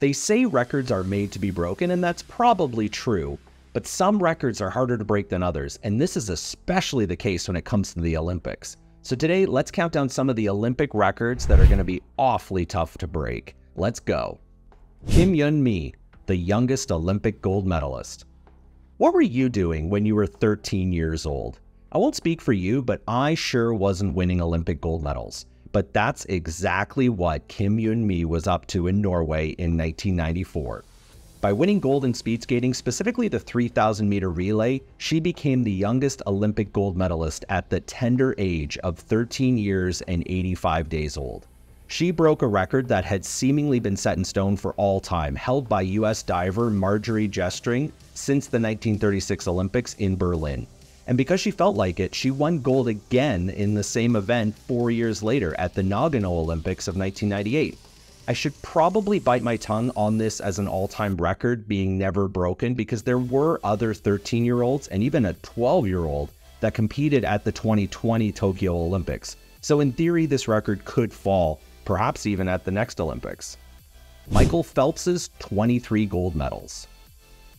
They say records are made to be broken, and that's probably true, but some records are harder to break than others, and this is especially the case when it comes to the Olympics. So today, let's count down some of the Olympic records that are going to be awfully tough to break. Let's go. Kim Yun-mi, the youngest Olympic gold medalist. What were you doing when you were 13 years old? I won't speak for you, but I sure wasn't winning Olympic gold medals. But that's exactly what Kim Yun-mi was up to in Norway in 1994. By winning gold in speed skating, specifically the 3,000-meter relay, she became the youngest Olympic gold medalist at the tender age of 13 years and 85 days old. She broke a record that had seemingly been set in stone for all time, held by U.S. diver Marjorie Jestring since the 1936 Olympics in Berlin. And because she felt like it, she won gold again in the same event 4 years later at the Nagano Olympics of 1998. I should probably bite my tongue on this as an all-time record being never broken because there were other 13-year-olds and even a 12-year-old that competed at the 2020 Tokyo Olympics. So in theory, this record could fall, perhaps even at the next Olympics. Michael Phelps's 23 gold medals.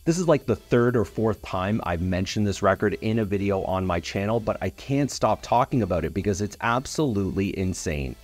This is like the third or fourth time I've mentioned this record in a video on my channel, but I can't stop talking about it because it's absolutely insane.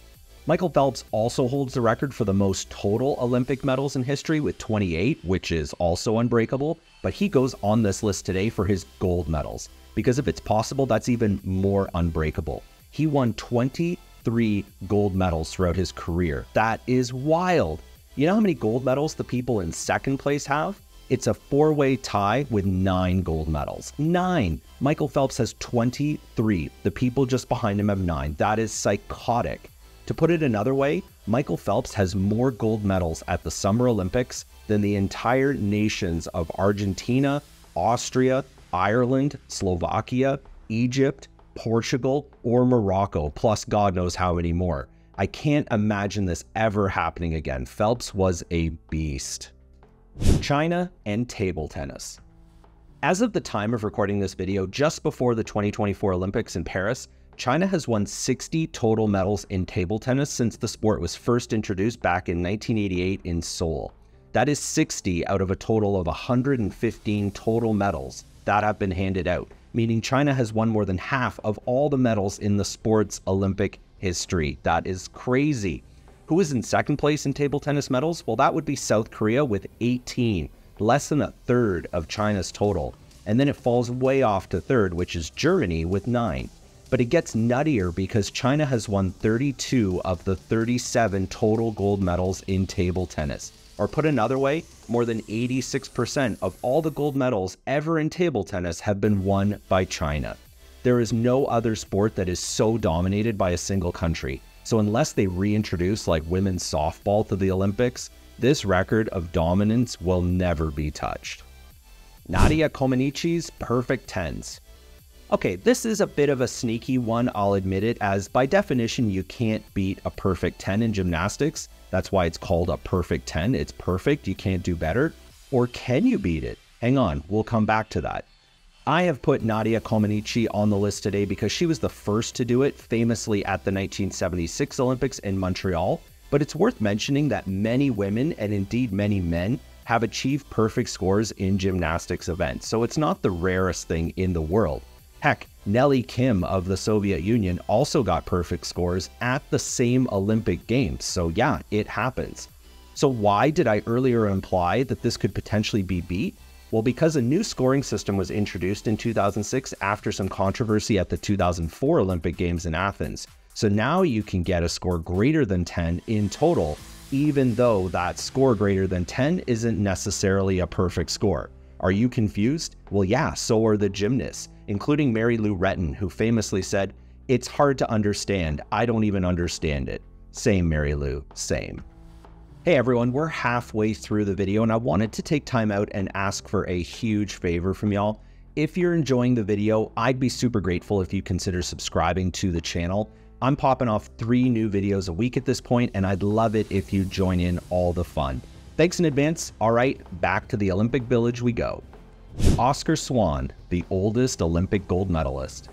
Michael Phelps also holds the record for the most total Olympic medals in history with 28, which is also unbreakable, but he goes on this list today for his gold medals, because if it's possible, that's even more unbreakable. He won 23 gold medals throughout his career. That is wild. You know how many gold medals the people in second place have? It's a four-way tie with 9 gold medals. 9! Michael Phelps has 23. The people just behind him have 9. That is psychotic. To put it another way, Michael Phelps has more gold medals at the Summer Olympics than the entire nations of Argentina, Austria, Ireland, Slovakia, Egypt, Portugal, or Morocco, plus God knows how many more. I can't imagine this ever happening again. Phelps was a beast. China and table tennis. As of the time of recording this video, just before the 2024 Olympics in Paris, China has won 60 total medals in table tennis since the sport was first introduced back in 1988 in Seoul. That is 60 out of a total of 115 total medals that have been handed out, meaning China has won more than half of all the medals in the sport's Olympic history. That is crazy. Who is in second place in table tennis medals? Well, that would be South Korea with 18, less than a third of China's total. And then it falls way off to third, which is Germany with 9. But it gets nuttier because China has won 32 of the 37 total gold medals in table tennis. Or put another way, more than 86% of all the gold medals ever in table tennis have been won by China. There is no other sport that is so dominated by a single country. So unless they reintroduce like women's softball to the Olympics, this record of dominance will never be touched. Nadia Comaneci's perfect 10s. Okay, this is a bit of a sneaky one, I'll admit it, as by definition you can't beat a perfect 10 in gymnastics. That's why it's called a perfect 10. It's perfect, you can't do better. Or can you beat it? Hang on, we'll come back to that. I have put Nadia Comaneci on the list today because she was the first to do it, famously at the 1976 Olympics in Montreal. But it's worth mentioning that many women, and indeed many men, have achieved perfect scores in gymnastics events. So it's not the rarest thing in the world. Heck, Nelly Kim of the Soviet Union also got perfect scores at the same Olympic Games. So yeah, it happens. So why did I earlier imply that this could potentially be beat? Well, because a new scoring system was introduced in 2006 after some controversy at the 2004 Olympic Games in Athens. So now you can get a score greater than 10 in total, even though that score greater than 10 isn't necessarily a perfect score. Are you confused? Well, yeah, so are the gymnasts, including Mary Lou Retton, who famously said, "It's hard to understand. I don't even understand it." Same, Mary Lou, same. Hey everyone, we're halfway through the video and I wanted to take time out and ask for a huge favor from y'all. If you're enjoying the video, I'd be super grateful if you consider subscribing to the channel. I'm popping off 3 new videos a week at this point, and I'd love it if you join in all the fun. Thanks in advance. All right, back to the Olympic Village we go. Oscar Swahn, the oldest Olympic gold medalist.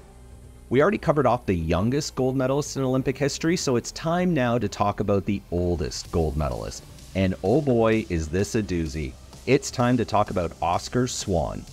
We already covered off the youngest gold medalist in Olympic history, so it's time now to talk about the oldest gold medalist. And oh boy, is this a doozy. It's time to talk about Oskar Swahn.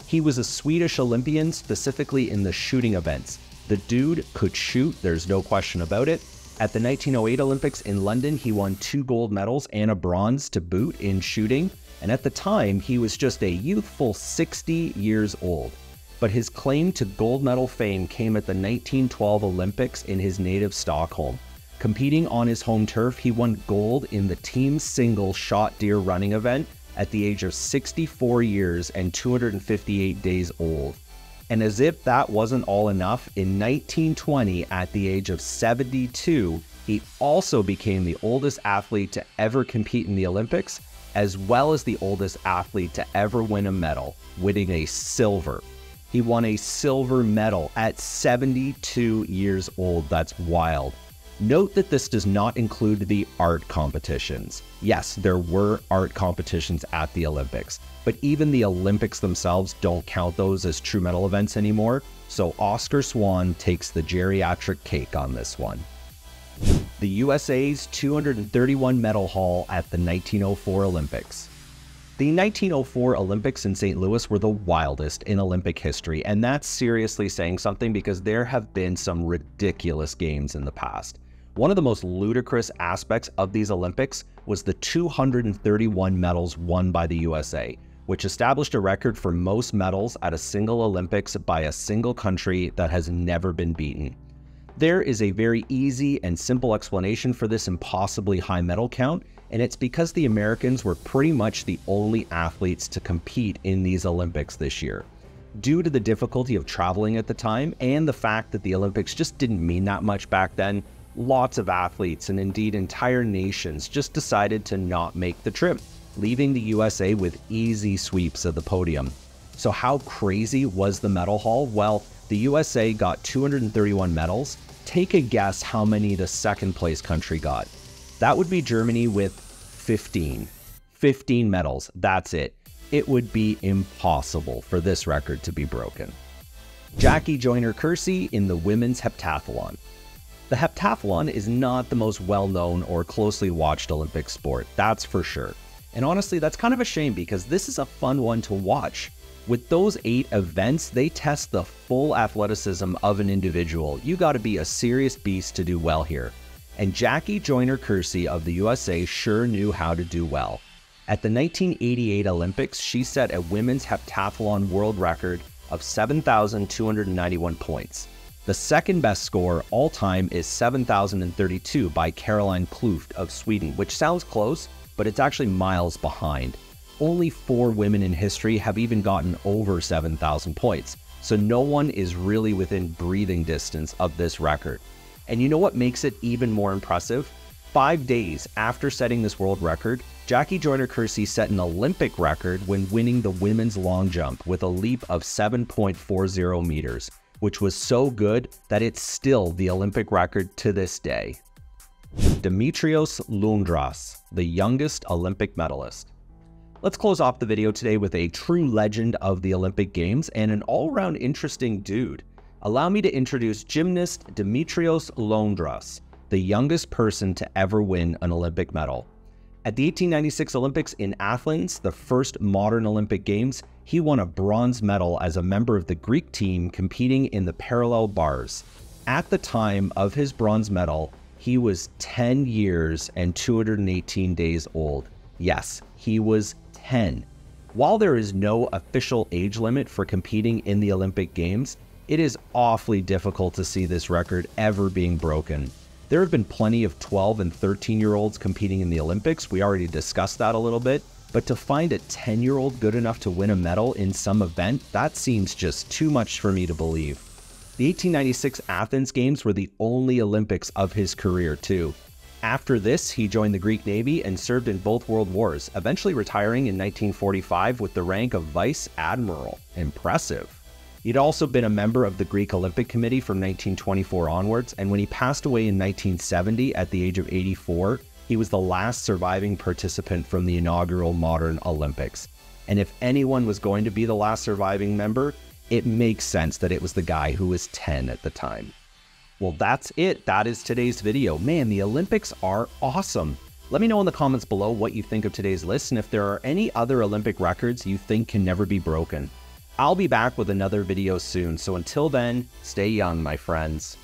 He was a Swedish Olympian, specifically in the shooting events. The dude could shoot, there's no question about it. At the 1908 Olympics in London, he won 2 gold medals and a bronze to boot in shooting. And at the time, he was just a youthful 60 years old. But his claim to gold medal fame came at the 1912 Olympics in his native Stockholm. Competing on his home turf, he won gold in the team single shot deer running event at the age of 64 years and 258 days old. And as if that wasn't all enough, in 1920, at the age of 72, he also became the oldest athlete to ever compete in the Olympics, as well as the oldest athlete to ever win a medal, winning a silver. He won a silver medal at 72 years old. That's wild. Note that this does not include the art competitions. Yes, there were art competitions at the Olympics, but even the Olympics themselves don't count those as true medal events anymore, so Oskar Swahn takes the geriatric cake on this one. The USA's 231 medal haul at the 1904 Olympics. The 1904 Olympics in St. Louis were the wildest in Olympic history, and that's seriously saying something because there have been some ridiculous games in the past. One of the most ludicrous aspects of these Olympics was the 231 medals won by the USA, which established a record for most medals at a single Olympics by a single country that has never been beaten. There is a very easy and simple explanation for this impossibly high medal count, and it's because the Americans were pretty much the only athletes to compete in these Olympics this year. Due to the difficulty of traveling at the time and the fact that the Olympics just didn't mean that much back then, lots of athletes and indeed entire nations just decided to not make the trip, leaving the USA with easy sweeps of the podium. So how crazy was the medal haul? Well, the USA got 231 medals. Take a guess how many the second place country got. That would be Germany with 15. 15 medals, that's it. It would be impossible for this record to be broken. Jackie Joyner-Kersee in the women's heptathlon. The heptathlon is not the most well-known or closely watched Olympic sport, that's for sure. And honestly, that's kind of a shame because this is a fun one to watch. With those 8 events, they test the full athleticism of an individual. You gotta be a serious beast to do well here. And Jackie Joyner-Kersee of the USA sure knew how to do well. At the 1988 Olympics, she set a women's heptathlon world record of 7,291 points. The second best score all time is 7,032 by Caroline Klüft of Sweden, which sounds close, but it's actually miles behind. Only 4 women in history have even gotten over 7,000 points, so no one is really within breathing distance of this record. And you know what makes it even more impressive? 5 days after setting this world record, Jackie Joyner-Kersee set an Olympic record when winning the women's long jump with a leap of 7.40 meters, which was so good that it's still the Olympic record to this day. Dimitrios Loundras, the youngest Olympic medalist. Let's close off the video today with a true legend of the Olympic Games and an all-around interesting dude. Allow me to introduce gymnast Dimitrios Loundras, the youngest person to ever win an Olympic medal. At the 1896 Olympics in Athens, the first modern Olympic Games, he won a bronze medal as a member of the Greek team competing in the parallel bars. At the time of his bronze medal, he was 10 years and 218 days old. Yes, he was 10. While there is no official age limit for competing in the Olympic Games, it is awfully difficult to see this record ever being broken. There have been plenty of 12 and 13-year-olds competing in the Olympics. We already discussed that a little bit. But to find a 10-year-old good enough to win a medal in some event, that seems just too much for me to believe. The 1896 Athens Games were the only Olympics of his career, too. After this, he joined the Greek Navy and served in both World Wars, eventually retiring in 1945 with the rank of Vice Admiral. Impressive. He'd also been a member of the Greek Olympic Committee from 1924 onwards, and when he passed away in 1970 at the age of 84, he was the last surviving participant from the inaugural modern Olympics. And if anyone was going to be the last surviving member, it makes sense that it was the guy who was 10 at the time. Well, that's it. That is today's video. Man, the Olympics are awesome. Let me know in the comments below what you think of today's list and if there are any other Olympic records you think can never be broken. I'll be back with another video soon, so until then, stay young, my friends.